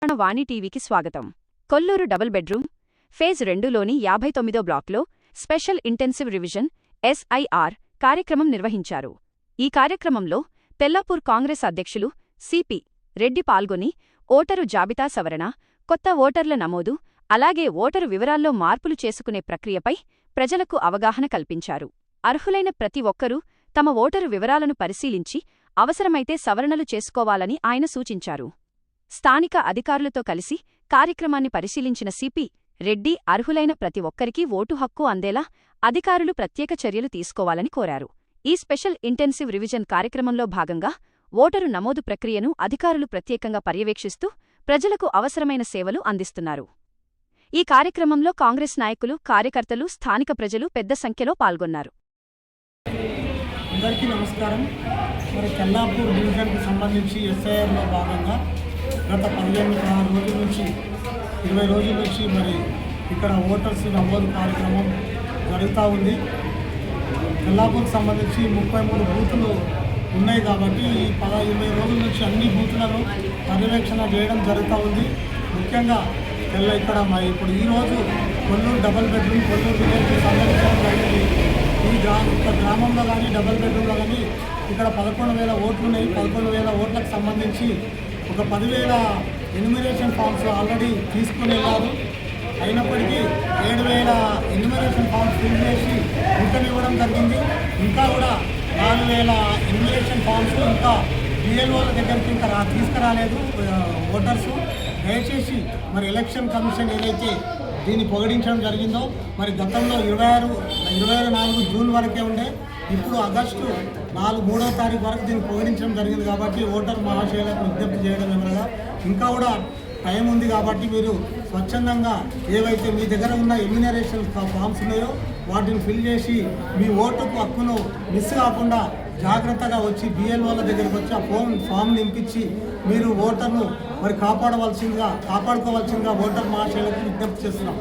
వాణి టీవీకి స్వాగతం. Kolluru double bedroom phase 2లోని 59వ బ్లాక్లో స్పెషల్ ఇంటెన్సివ్ రివిజన్ SIR కార్యక్రమం నిర్వహించారు. ఈ కార్యక్రమంలో తెల్లాపూర్ కాంగ్రెస్ అధ్యక్షులు సిపి రెడ్డి పాల్గొని ఓటరు జాబితా సవరణ, కొత్త ఓటర్ల నమోదు, అలాగే ఓటరు వివరాల్లో మార్పులు చేసుకునే ప్రక్రియపై ప్రజలకు అవగాహన కల్పించారు. అర్హులైన ప్రతి ఒక్కరూ తమ ఓటరు వివరాలను పరిశీలించి అవసరమైతే సవరణలు చేసుకోవాలని ఆయన సూచించారు. స్థానిక అధికారులతో కలిసి కార్యక్రమాన్ని పరిశీలించిన సిపి రెడ్డి అర్హులైన ప్రతి ఒక్కరికీ ఓటు హక్కు అందేలా అధికారులు ప్రత్యేక చర్యలు తీసుకోవాలని కోరారు. ఈ స్పెషల్ ఇంటెన్సివ్ రివిజన్ కార్యక్రమంలో భాగంగా ఓటరు నమోదు ప్రక్రియను అధికారులు ప్రత్యేకంగా పర్యవేక్షిస్తూ ప్రజలకు అవసరమైన సేవలు అందిస్తున్నారు. ఈ కార్యక్రమంలో కాంగ్రెస్ నాయకులు, కార్యకర్తలు, స్థానిక ప్రజలు పెద్ద సంఖ్యలో పాల్గొన్నారు. అందరికీ నమస్కారం. మరి తెల్లాపూర్ డివిజన్కు సంబంధించి SIRలో భాగంగా గత 15-16 రోజుల నుంచి 20 రోజుల నుంచి మరి ఇక్కడ ఓటర్స్ నమోదు కార్యక్రమం జరుగుతూ ఉంది. తెల్లాపూర్కి సంబంధించి 33 బూతులు ఉన్నాయి కాబట్టి ఈ 20 రోజుల నుంచి అన్ని బూతులను పర్యవేక్షణ చేయడం జరుగుతూ ఉంది. ముఖ్యంగా ఇక్కడ ఇప్పుడు ఈరోజు కొల్లూరు డబుల్ బెడ్రూమ్ కొల్లూరు విలేజ్కి సందర్శించడం జరిగింది. ఈ గ్రామంలో కానీ డబుల్ బెడ్రూమ్లో కానీ ఇక్కడ 11,000 ఓట్లు ఉన్నాయి. 11,000 ఓట్లకు సంబంధించి ఒక 10,000 ఎన్యూమరేషన్ ఫామ్స్ ఆల్రెడీ తీసుకుని వెళ్ళారు. అయినప్పటికీ 7,000 ఎన్యూమరేషన్ ఫామ్స్ ఫిల్ చేసి ఇవ్వడం జరిగింది. ఇంకా కూడా 4,000 ఎన్యూమరేషన్ ఫామ్స్ ఇంకా BLOల దగ్గరికి ఇంకా తీసుకురాలేదు ఓటర్స్. దయచేసి మరి ఎలక్షన్ కమిషన్ ఏదైతే దీన్ని పొగడించడం జరిగిందో మరి గతంలో 24 జూన్ వరకే ఉండే, ఇప్పుడు ఆగస్టు 3వ తారీఖు వరకు దీన్ని పొగడించడం జరిగింది. కాబట్టి ఓటర్ మహాశయులకు విజ్ఞప్తి చేయడం ఏమనగా ఇంకా కూడా టైం ఉంది కాబట్టి మీరు స్వచ్ఛందంగా ఏవైతే మీ దగ్గర ఉన్న ఎమ్యూనరేషన్ ఫామ్స్ ఉన్నాయో వాటిని ఫిల్ చేసి మీ ఓటుకు హక్కును మిస్ కాకుండా జాగ్రత్తగా వచ్చి BLOల దగ్గరికి వచ్చి ఆ ఫామ్ నింపించి మీరు ఓటర్ను మరి కాపాడుకోవాల్సిందిగా ఓటర్ మహాశయులకు విజ్ఞప్తి చేస్తున్నాం.